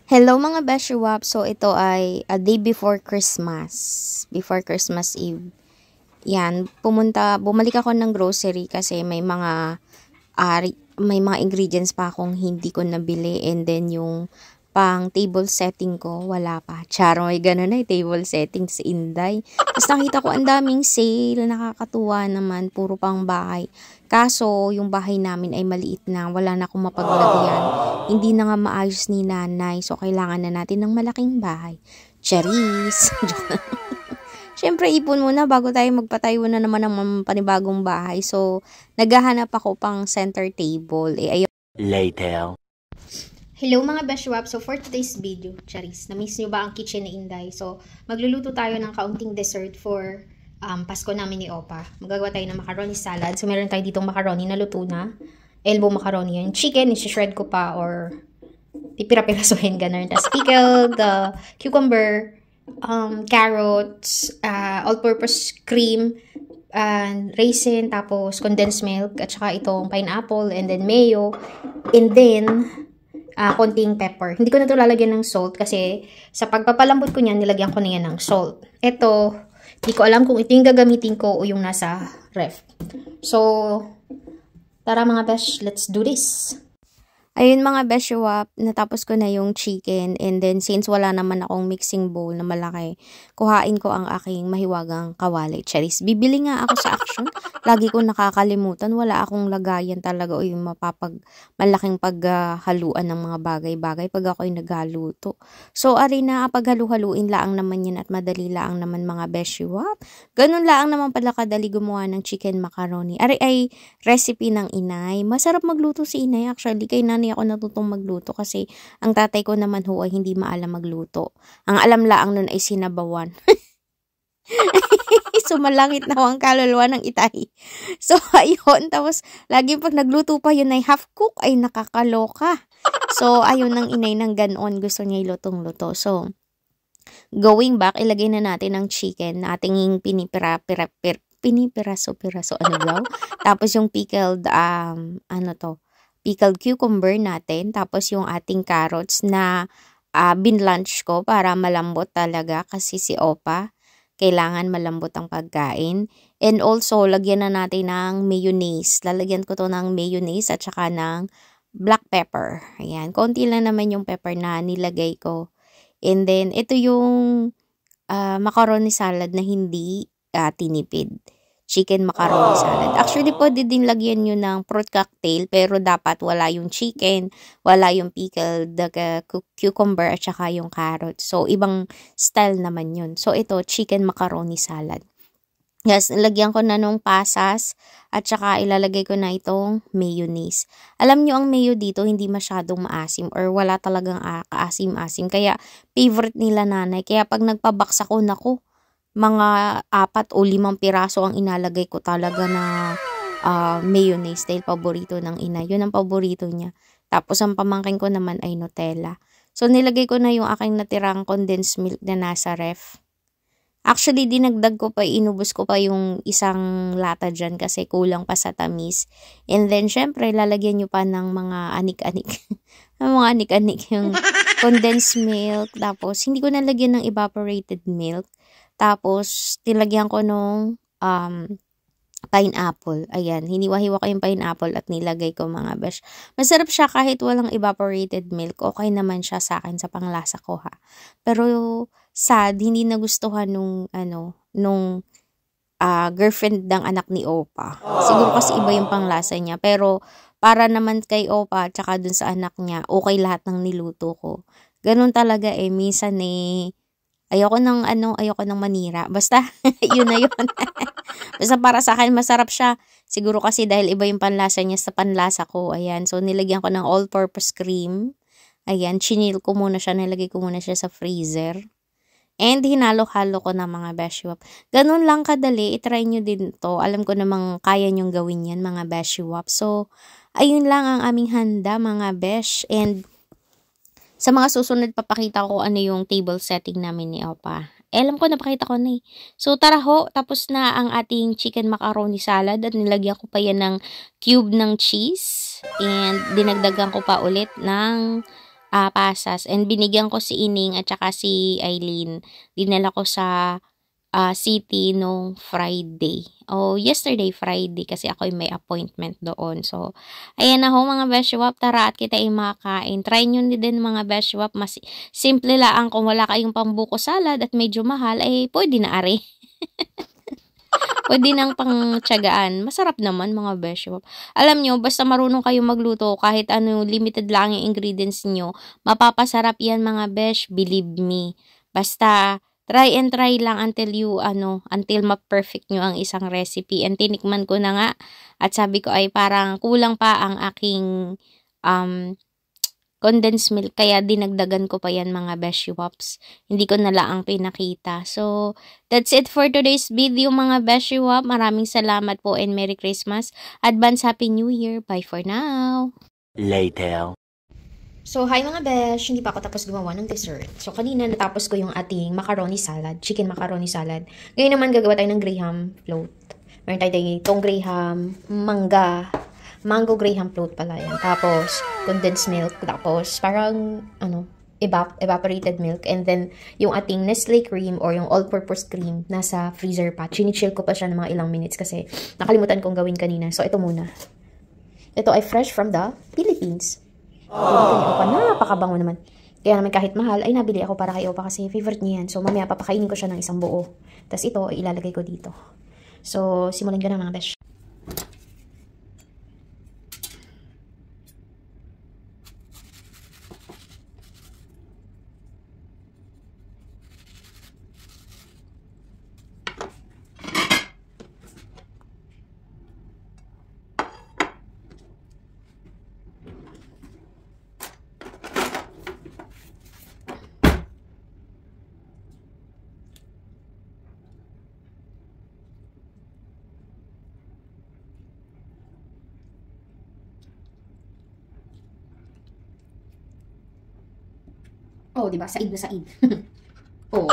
Hello mga Beshiwap. So ito ay a day before Christmas. Before Christmas Eve. Yan, bumalik ako ng grocery kasi may mga ingredients pa akong hindi ko nabili, and then yung pang table setting ko wala pa. Charo, may ganun na table setting sa Inday. Tapos nakita ko ang daming sale, nakakatuwa naman, puro pang bahay. Kaso yung bahay namin ay maliit na, wala na akong mapaglagyan. Hindi na nga maayos ni nanay, so kailangan na natin ng malaking bahay. Charis! Siyempre, ipon muna bago tayo magpatayo na naman ng panibagong bahay. So, naghahanap ako pang center table. Later. Hello mga Beshwap! So for today's video, Charis, na-miss nyo ba ang kitchen ni Inday? So magluluto tayo ng kaunting dessert for Pasko namin ni Opa. Magagawa tayo ng macaroni salad. So meron tayo ditong macaroni na luto na. Elbow macaroni yan. Chicken, isi-shred ko pa or pipira-pirasuhin, ganun. Tapos pickled, cucumber, carrots, all-purpose cream, raisin, tapos condensed milk, at saka itong pineapple, and then mayo, and then konting pepper. Hindi ko na ito lalagyan ng salt kasi sa pagpapalambot ko niyan, nilagyan ko na yan ng salt. Ito, hindi ko alam kung ito yung gagamitin ko o yung nasa ref. So, tara mga besh, let's do this. Ayun mga Beshiwap, natapos ko na yung chicken, and then since wala naman akong mixing bowl na malaki, kuhain ko ang aking mahiwagang kawali. Charis, bibili nga ako sa Action. Lagi ko nakakalimutan, wala akong lagayan talaga o yung malaking paghaluan ng mga bagay-bagay pag ako'y naghaluto. So, ari na, paghalu-haluin laang naman yan at madali laang naman mga Beshiwap. Ganun laang naman pala kadali gumawa ng chicken macaroni. Ari ay recipe ng inay. Masarap magluto si inay actually, kay nanay ako natutong magluto kasi ang tatay ko naman ho ay hindi maalam magluto. Ang alam laang nun ay sinabawan. Sumalangit na ang kaluluwa ng itay. So, ayun. Tapos, lagi pag nagluto pa yun ay half cook, ay nakakaloka. So, ayun ng inay ng ganon. Gusto niya ilutong-luto. So, going back, ilagay na natin ang chicken na ating pinipiraso-piraso, ano daw? Tapos yung pickled, pickled cucumber natin. Tapos yung ating carrots na binlunch ko para malambot talaga kasi si Opa kailangan malambot ang pagkain. And also, lagyan na natin ng mayonnaise. Lalagyan ko to ng mayonnaise at saka ng black pepper. Ayan, konti lang naman yung pepper na nilagay ko. And then, ito yung macaroni salad na hindi tinipid. Chicken macaroni salad. Actually, pwede din lagyan nyo ng fruit cocktail, pero dapat wala yung chicken, wala yung pickled cucumber, at saka yung carrot. So, ibang style naman yun. So, ito, chicken macaroni salad. Yes, lagyan ko na nung pasas, at saka ilalagay ko na itong mayonnaise. Alam nyo, ang mayo dito hindi masyadong maasim or wala talagang kaasim-asim. Kaya, favorite nila nanay. Kaya, pag nagpabaksa ko, naku, mga 4 o 5 piraso ang inalagay ko talaga na mayonnaise dahil paborito ng ina. Yun ang paborito niya. Tapos ang pamangkin ko naman ay Nutella. So nilagay ko na yung aking natirang condensed milk na nasa ref. Actually, dinagdag ko pa, inubos ko pa yung isang lata dyan kasi kulang pa sa tamis. And then, syempre, lalagyan nyo pa ng mga anik-anik. Mga anik-anik yung condensed milk. Tapos, hindi ko nalagyan ng evaporated milk. Tapos, tilagyan ko nung pineapple. Ayan, hiniwa-hiwa ko yung pineapple at nilagay ko mga besh. Masarap siya kahit walang evaporated milk. Okay naman siya sa akin sa panglasa ko ha. Pero, sad, hindi nagustuhan nung girlfriend ng anak ni Opa. Siguro kasi iba yung panglasa niya. Pero, para naman kay Opa at saka dun sa anak niya, okay lahat ng niluto ko. Ganun talaga minsan ayoko ng manira. Basta, yun na yun. Basta para sa akin, masarap siya. Siguro kasi dahil iba yung panlasa niya sa panlasa ko. Ayan, so nilagyan ko ng all-purpose cream. Ayan, chinil ko muna siya. Nilagay ko muna siya sa freezer. And hinalo-halo ko na mga Beshiwap. Ganun lang kadali. I-try nyo din to. Alam ko namang kaya nyong gawin yan mga Beshiwap. So, ayun lang ang aming handa mga Besh. And sa mga susunod, papakita ko ano yung table setting namin ni Opa. Alam ko, napakita ko na So, tara ho, tapos na ang ating chicken macaroni salad at nilagyan ko pa yan ng cube ng cheese. And dinagdagan ko pa ulit ng pasas. And binigyan ko si Ining at saka si Eileen. Dinala ko sa city nung Friday. Yesterday Friday kasi ako may appointment doon. So, ayan na ho mga Beshwap. Tara at kita ay makakain. Try nyo din mga Beshwap. Mas simple lang kung wala kayong pambuko salad at medyo mahal, ay pwede na ari. Pwede nang pangtiyagaan. Masarap naman mga Beshwap. Alam nyo, basta marunong kayo magluto, kahit limited lang yung ingredients nyo, mapapasarap yan mga Besh. Believe me. Basta, try and try lang until ma-perfect nyo ang isang recipe. And tinikman ko na nga. At sabi ko ay parang kulang pa ang aking condensed milk, kaya dinagdagan ko pa yan mga Beshwaps. Hindi ko na lang pinakita. So, that's it for today's video mga Beshwap. Maraming salamat po and Merry Christmas. Advance Happy New Year. Bye for now. Later. So, hi mga besh! Hindi pa ako tapos gumawa ng dessert. So, kanina natapos ko yung ating macaroni salad, chicken macaroni salad. Ngayon naman gagawa tayo ng graham float. Meron tayo itong graham, mango graham float pala yan. Tapos, condensed milk. Tapos, parang, evaporated milk. And then, yung ating Nestle cream or yung all-purpose cream nasa freezer pa. Chinichill ko pa siya ng mga ilang minutes kasi nakalimutan kong gawin kanina. So, ito muna. Ito ay fresh from the Philippines. Napakabango naman. Kaya naman kahit mahal, ay nabili ako para kay Opa kasi favorite niya yan. So, mamaya papakainin ko siya ng isang buo. Tapos ito, ay ilalagay ko dito. So, simulan ko na mga besh. Oh, diba? Said na said. Oh.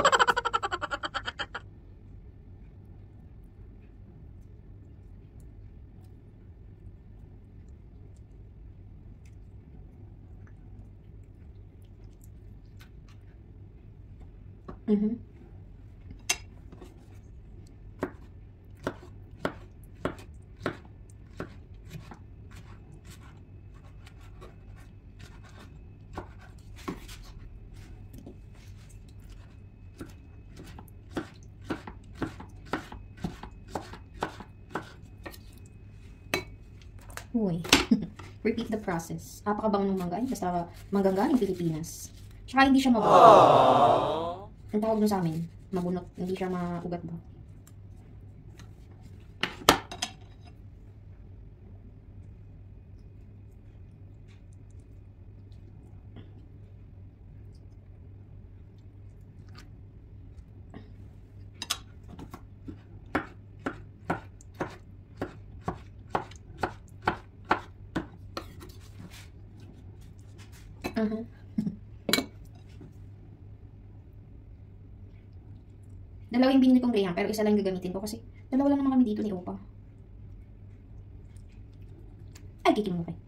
Uy. Repeat the process. Napakabango ng mangga. Basta manggang galing Pilipinas. Tsaka hindi siya mabunot. Ang tawag nun sa amin, mabunot. Hindi siya maugat ba? Dalawa yung binili kong graham, pero isa lang yung gagamitin ko kasi dalawa lang naman kami dito ni Opa. Ay, kikim mo kayo.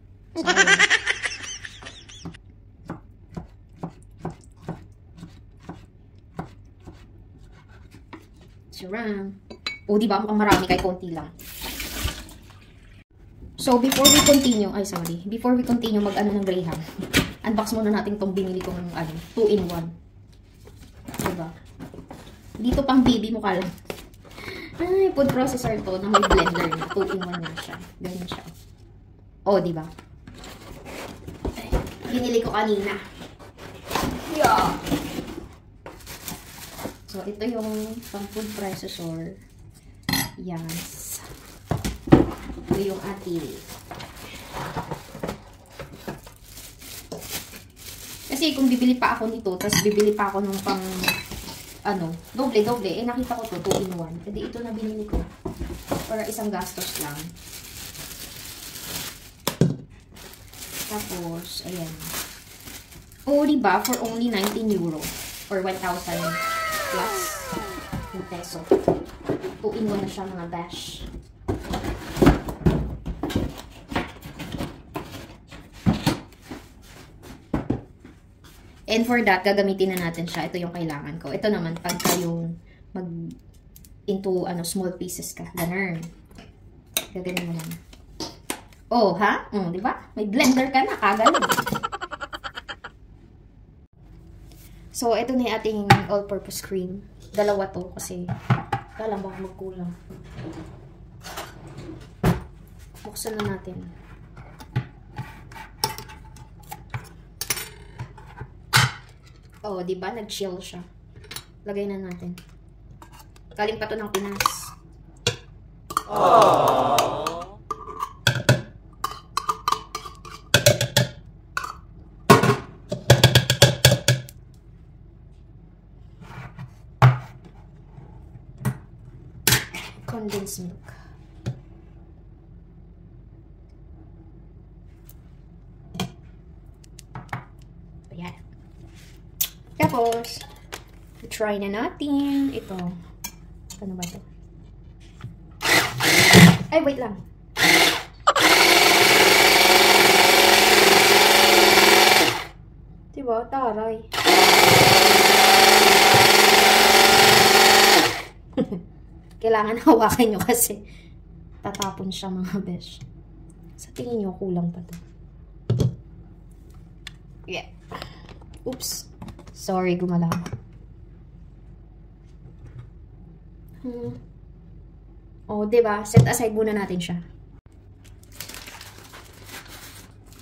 Sarang. O, diba? Mukhang marami kahit konti lang. So, before we continue mag-ano ng graham, unbox muna natin itong binili kong 2-in-1. Diba? Dito pang baby mo ka lang. Ay, food processor to na may blender na. 2-in-1 na siya. Ganyan siya. Oh, diba? Binili ko kanina. Yeah. So, ito yung pang food processor. Yes. Ito yung ating. Kasi kung bibili pa ako nito, tapos bibili pa ako nung pang doble. Eh, nakita ko to, 2-in-1. Hindi, ito na binili ko. Para isang gastos lang. Tapos, ayan. O, diba? For only 19 euro. Or 1,000 plus yung peso. 2-in-1 na siya mga bash. And for that, gagamitin na natin siya. Ito yung kailangan ko. Ito naman, pagka yung into small pieces ka. Ganun. Gaganin mo lang. Oh, ha? Di ba? May blender ka na. Kagaling. So, ito na yung ating all-purpose cream. Dalawa to kasi kala baka magkulang. Buksan na natin. Oh, di ba? Nag-chill siya. Lagay na natin. Galing pa to ng Pinas. Aww. Condensed milk. Ayan. Tapos, try na natin ito. Ano ba ito? Ay, wait lang. Diba? Taray. Kailangan hawakan nyo kasi tatapon siya mga besh. Sa tingin nyo, kulang pa to. Yeah. Oops. Sorry, gumalaw. Oh, diba? Set aside muna natin siya.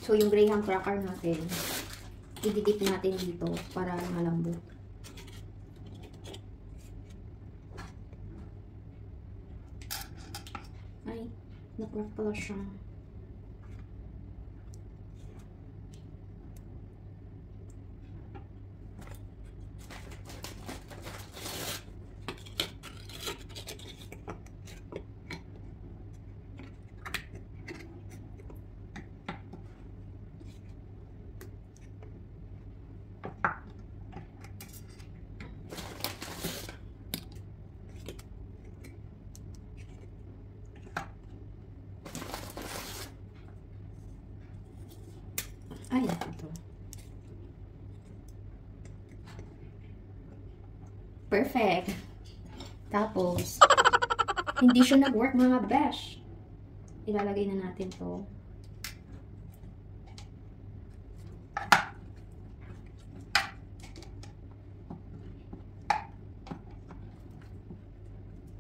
So, yung graham cracker natin, i-dip natin dito para malambot. Ay, na-crack pala siya. Ay, ito. Perfect. Tapos, hindi siya nag-work mga besh. Ilalagay na natin to.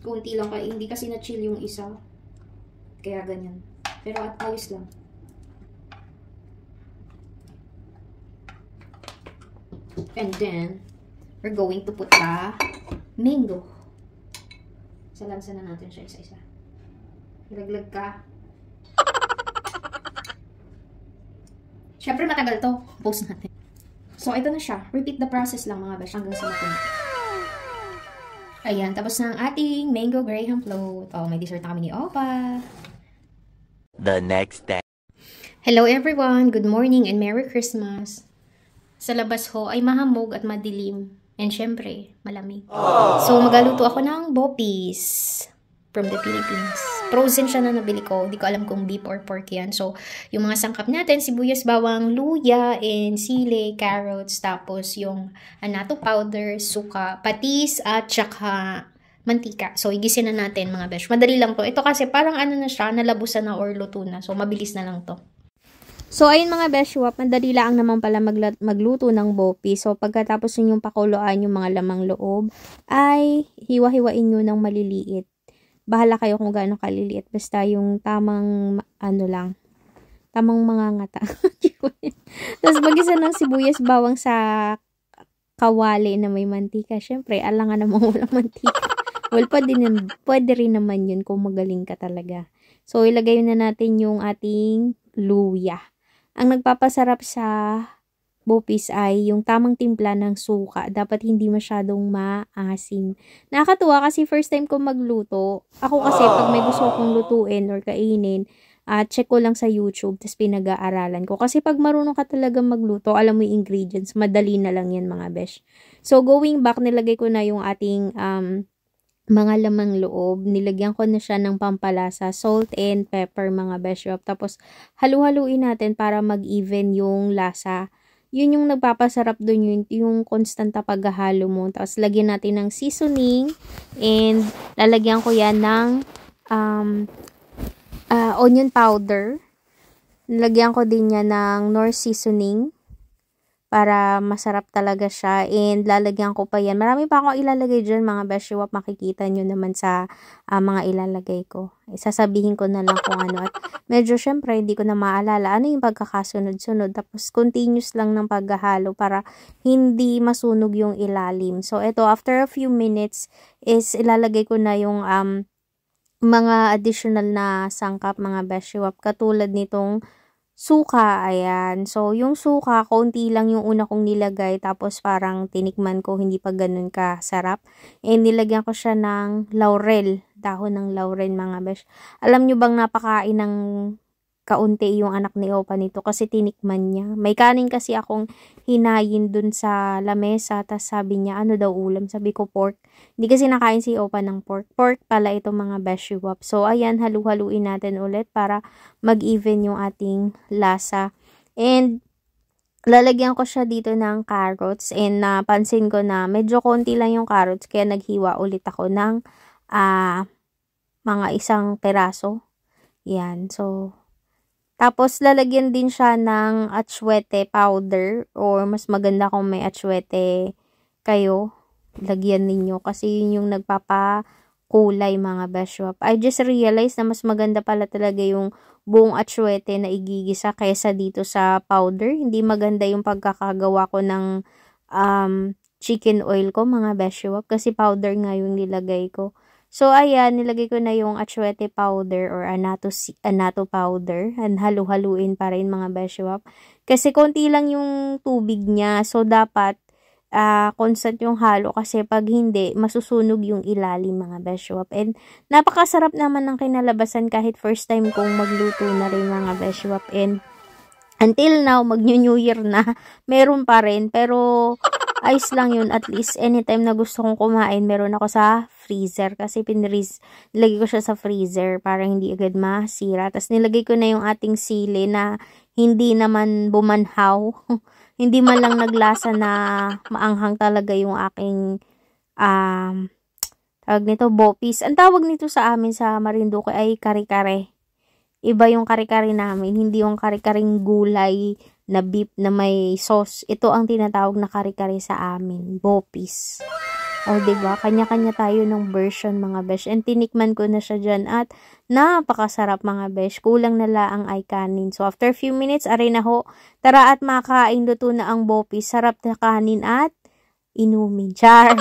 Kunti lang kaya, hindi kasi na-chill yung isa. Kaya ganyan. Pero at ayos lang. And then, we're going to put the mango. Salansan na natin siya isa-isa. Ilaglag ka. Siyempre matagal to. Post natin. So, ito na siya. Repeat the process lang mga besh hanggang sa natin. Ayan, tapos na ang ating mango graham float. Oh, may dessert na kami ni Opa. The next day. Hello everyone! Good morning and Merry Christmas! Sa labas ho ay mahamog at madilim. And syempre, malamig. So, magaluto ako ng bopis from the Philippines. Frozen siya na nabili ko. Hindi ko alam kung beef or pork yan. So, yung mga sangkap natin, sibuyas, bawang, luya, and sili, carrots, tapos yung anato powder, suka, patis, at saka mantika. So, igisin na natin mga besh. Madali lang to. Ito kasi parang ano na siya, nalabusan na or luto na. So, mabilis na lang to. So, ayun mga beshwap, madali lang naman pala magluto ng bopi. So, pagkatapos ninyong pakuluan yung mga lamang loob, ay hiwa-hiwain nyo ng maliliit. Bahala kayo kung gaano kaliliit. Basta yung tamang, tamang mga ngata. Tapos, magisa ng sibuyas bawang sa kawali na may mantika. Siyempre, alangan namang walang mantika. Well, pwede rin naman yun kung magaling ka talaga. So, ilagay na natin yung ating luya. Ang nagpapasarap sa bopis ay yung tamang timpla ng suka. Dapat hindi masyadong maasim. Nakakatuwa kasi first time ko magluto. Ako kasi pag may gusto akong lutuin or kainin, check ko lang sa YouTube, tapos pinag-aaralan ko. Kasi pag marunong ka talaga magluto, alam mo yung ingredients, madali na lang yan mga besh. So, going back, nilagay ko na yung ating mga lamang loob. Nilagyan ko na siya ng pampalasa, salt and pepper mga beshop. Tapos, halu-haluin natin para mag-even yung lasa yun yung nagpapasarap dun, yung constant na paghahalo mo. Tapos, lagyan natin ng seasoning. And, lalagyan ko yan ng onion powder. Lagyan ko din yan ng Knorr seasoning para masarap talaga siya. And lalagyan ko pa yan. Marami pa akong ilalagay dyan mga beshiwap. Makikita nyo naman sa mga ilalagay ko. Sasabihin ko na lang kung ano. At medyo syempre hindi ko na maalala ano yung pagkakasunod-sunod. Tapos continuous lang ng paghahalo para hindi masunog yung ilalim. So ito after a few minutes is ilalagay ko na yung mga additional na sangkap mga beshiwap. Katulad nitong suka, ayan. So, yung suka, konti lang yung una kong nilagay. Tapos, parang tinikman ko, hindi pa ganun kasarap. And, nilagyan ko siya ng laurel. Dahon ng laurel, mga besh. Alam nyo bang napakain ng kaunti yung anak ni Opa nito kasi tinikman niya. May kanin kasi akong hinayin dun sa lamesa. Tapos, sabi niya, ano daw ulam? Sabi ko, pork. Hindi kasi nakain si Opa ng pork. Pork pala itong mga beshiwap. So, ayan, halu-haluin natin ulit para mag-even yung ating lasa. And, lalagyan ko siya dito ng carrots. And, napansin ko na medyo konti lang yung carrots. Kaya, naghiwa ulit ako ng mga isang peraso. Yan. So, tapos, lalagyan din siya ng atsuete powder. Or, mas maganda kung may atsuete kayo. Lagyan ninyo. Kasi, yun yung nagpapakulay mga beshiwap. I just realized na mas maganda pala talaga yung buong atsuete na igigisa kaysa dito sa powder. Hindi maganda yung pagkakagawa ko ng chicken oil ko mga beshiwap. Kasi powder nga yung nilagay ko. So, ayan, nilagay ko na yung atsuete powder or anato powder. And halu-haluin pa rin mga beshiwap. Kasi konti lang yung tubig niya. So, dapat constant yung halo. Kasi pag hindi, masusunog yung ilalim mga beshiwap. And napakasarap naman ng kinalabasan kahit first time kong magluto na rin mga beshiwap. And until now, mag-New Year na, meron pa rin. Pero, ayos lang yun. At least, anytime na gusto kong kumain, meron ako sa freezer. Kasi nilagay ko siya sa freezer para hindi agad masira. Tapos, nilagay ko na yung ating sili na hindi naman bumanhaw. Hindi man lang naglasa na maanghang talaga yung aking, tawag nito, bopis. Ang tawag nito sa amin sa Marinduque ay kare-kare. Iba yung kare-kare namin, hindi yung kare-karing gulay na beef na may sauce. Ito ang tinatawag na kare-kare sa amin, bopis. O, diba? Kanya-kanya tayo ng version, mga besh. And tinikman ko na siya dyan at napakasarap, mga besh. Kulang na laang ay kanin. So, after a few minutes, aray na ho. Tara at makain, luto na ang bopis. Sarap na kanin at inumin. Char!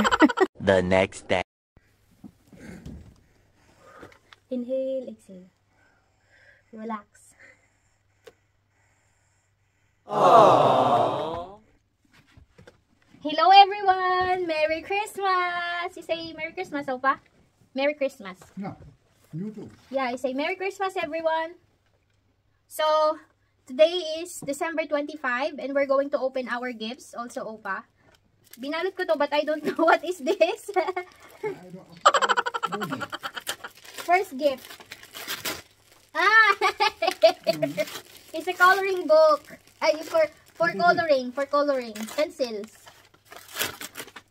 The next day. Inhale, exhale. Relax. Aww. Hello everyone! Merry Christmas! You say Merry Christmas, Opa? Merry Christmas. Yeah, you too. Yeah, I say Merry Christmas everyone. So, today is December 25 and we're going to open our gifts. Also, Opa. Binalot ko to but I don't know what is this. I don't. First gift. It's a coloring book. Ay, for coloring. For coloring. Pencils.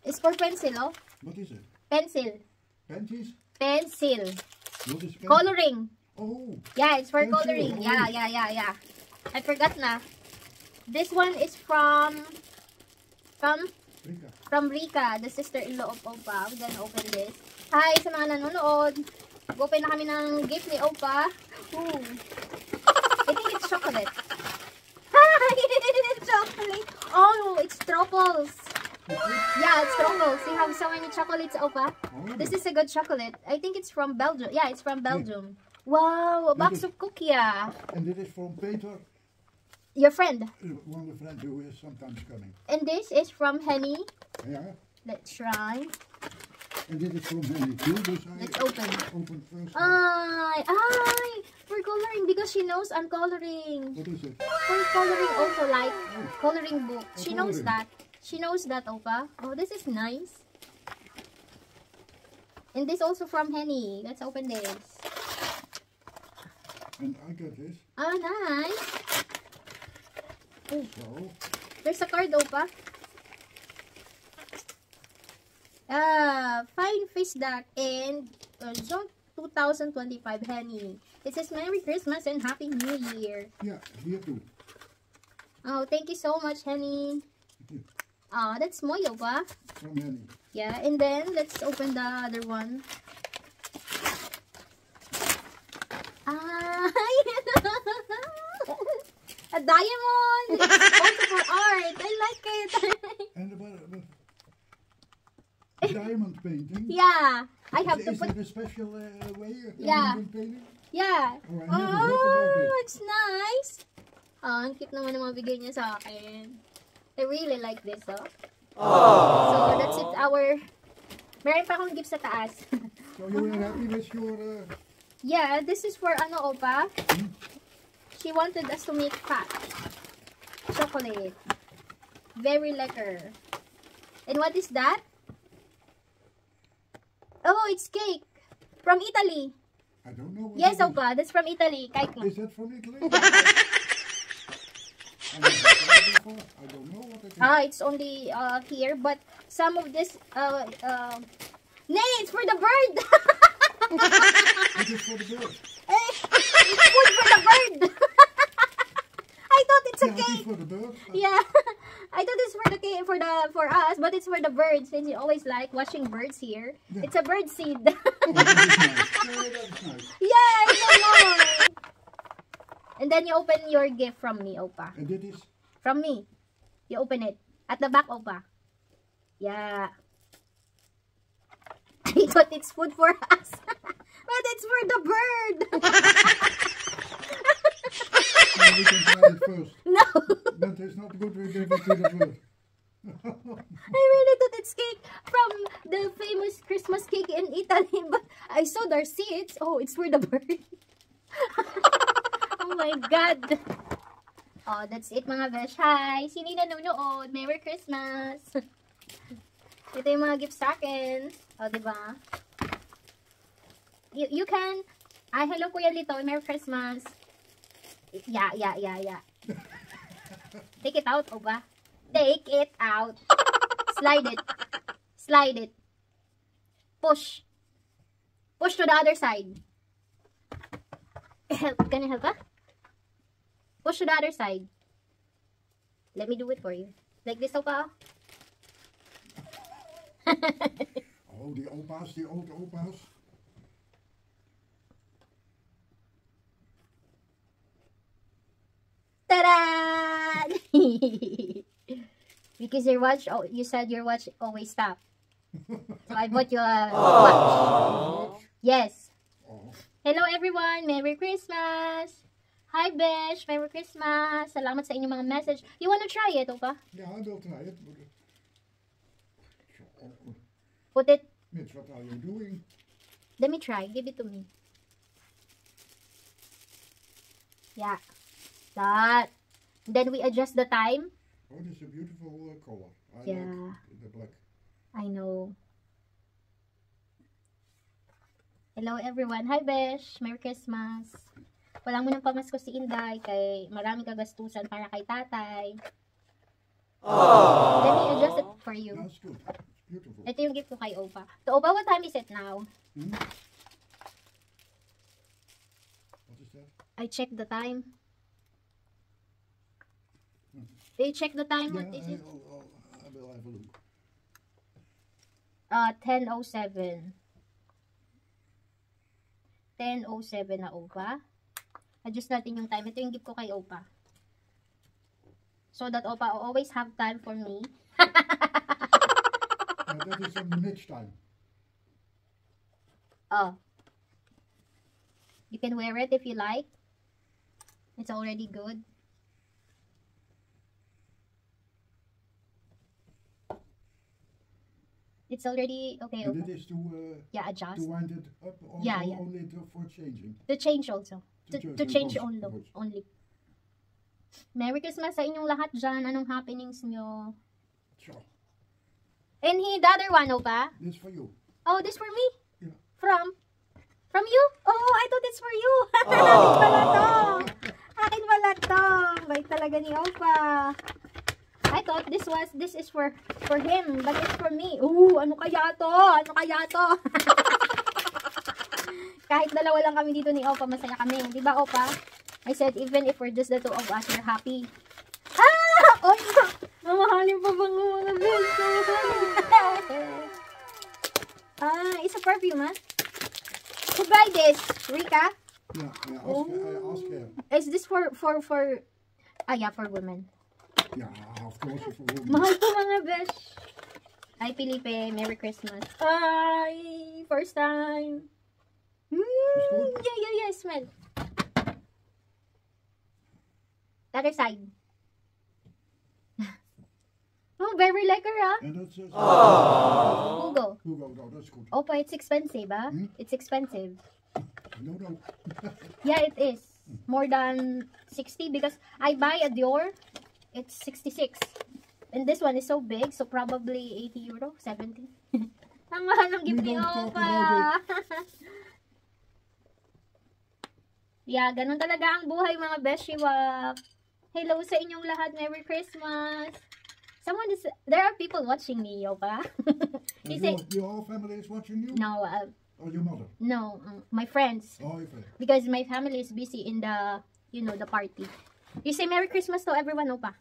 It's for pencil, oh. What is it? Pencil. Pencils? Pencil. What is pencil? Coloring. Oh. Yeah, it's for Pencil. coloring. Oh. Yeah. I forgot na. This one is from Rika. the sister-in-law of Opa. We're gonna open this. Hi sa mga nanonood. Open na kami ng gift ni Opa. Ooh. I think it's chocolate. Hi! It's chocolate. Oh, it's truffles. Yeah, it's truffles. You have so many chocolates, Opa. Oh. This is a good chocolate. I think it's from Belgium. Yeah, it's from Belgium. Wow, a box of cookie. And this is from Peter, Your friend. one of the friends who is sometimes coming. And this is from Henny. Yeah. Let's try. And this is from Henny too. Dus Let's open. Open first. Ay! For coloring because she knows I'm coloring. What is it? For coloring also like coloring book. She knows coloring. that. She knows that, Opa. Oh, this is nice. And this also from Henny. Let's open this. And I got this. Oh, nice. So, There's a card, Opa. Fine Fish Duck and John 2025 Henny. It says Merry Christmas and Happy New Year. Yeah, here too. Oh, thank you so much, Henny. That's Moyo ba? From Henny. Yeah, and then let's open the other one. A diamond! It's also for art. I like it. And about diamond painting. Yeah, I have to Is put... it a special way of Yeah. diamond painting? Yeah. Oh, I never heard about it. It's nice. Ang cute naman ang mga bigay niya sa akin. I really like this, oh. So, that's it. Meron pa akong gift sa taas. So you were happy with your... Yeah, this is for ano, Opa? She wanted us to make fat chocolate. Very lekker. And what is that? Oh, it's cake. From Italy. I don't know what Yes, it is. Opa. That's from Italy. Cake mo. Is that from Italy? I never tried before. I don't know what it is. It's only here, but some of this nay, it's for the bird. It is for the bird. It's food for the bird. I thought it's a Yeah, it is cake. for the bird. Yeah. I thought it's for the cake for us, but it's for the birds since you always like watching birds here. Yeah. It's a bird seed. Oh, that is nice. Yeah, that is nice. Yeah, it's so nice. And then you open your gift from me, Opa. And that is... From me. You open it. At the back, Opa. Yeah. I thought it's food for us. But it's for the bird. Well, we can try it first. No. But it's not good we give it to the bird. I really thought it's cake from the famous Christmas cake in Italy. But I saw their seeds. Oh, it's for the bird. Oh my God. Oh, that's it mga besh. Hi! Sino yung nanonood? Merry Christmas! Ito yung mga gifts sa akin. O, diba? You can... hello Kuya Lito. Merry Christmas. Yeah. Take it out, o ba? Take it out. Slide it. Slide it. Push. Push to the other side. Help. Can you help, ha? Push to the other side. Let me do it for you. Like this, Opa. Oh, the opa's, the old opa's. Ta-da! Because your watch, you said your watch always stop. So I bought you a watch. Yes. Oh, Hello everyone! Merry Christmas! Hi Besh! Merry Christmas! Salamat sa inyong mga message. You wanna try it, Opa? yeah, I will try it. But Put it, Mitch, what are you doing? let me try. Give it to me. Yeah. That. Then we adjust the time. Oh, this is a beautiful color. I Yeah. like the black. I know. Hello everyone. Hi Besh. Merry Christmas. Walang munang pamasko si Inday kay maraming kagastusan para kay tatay. Let me adjust it for you. That's good. It's beautiful. Ito yung gift ko kay Opa. So Opa, what time is it now? Hmm? What is that? I check the time. You check the time? What is it? I will have a look. 10:07. 10:07 na, Opa. Adjust natin yung time. Ito yung gift ko kay Opa. So that Opa will always have time for me. That is on the Mitch time. Oh. You can wear it if you like. It's already good. It's already okay. And Opa. it is to Adjust. wind it up or Yeah, yeah. only for changing. To change also. To change only. only. Merry Christmas sa inyong lahat dyan. Anong happenings nyo? Sure. And the other one, Opa? This for you. Oh, this for me? Yeah. From you? Oh, I thought it's for you. Akin pala to. Akin pala to. Bait talaga ni Opa. I thought this is for him, but it's for me. Ooh, ano kaya to? Ano kaya to? Kahit dalawa lang kami dito ni Opa, masaya kami. Di ba, Opa? I said, even if we're just the two of us, we're happy. Ah! Oh, mamahalin pa bang mga bes? It's a perfume, huh? Who buy this? Rika? Yeah, I ask her. Is this for yeah, for women. Yeah, of course, it's a woman. Mahal ko mga besh. Ay, Felipe, Merry Christmas. Ay, first time. Yeah, smell. Other side. Oh, very lekker, huh? And that's Hugo. Hugo, no, that's good. Opa, it's expensive, huh? It's expensive. No. Yeah, it is. More than 60 because I buy a Dior. It's 66. And this one is so big, so probably 80 euro, 70. Ang mahal ng gift ni We don't talk Opa. Yeah, ganun talaga ang buhay mga beshiwak. Hello sa inyong lahat. Merry Christmas. There are people watching me, Opa. Your whole family is watching you? No, Or your mother? no, my friends. Oh, your friend. Because my family is busy in the, the party. You say Merry Christmas to everyone, Opa.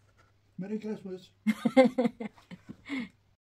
Merry Christmas.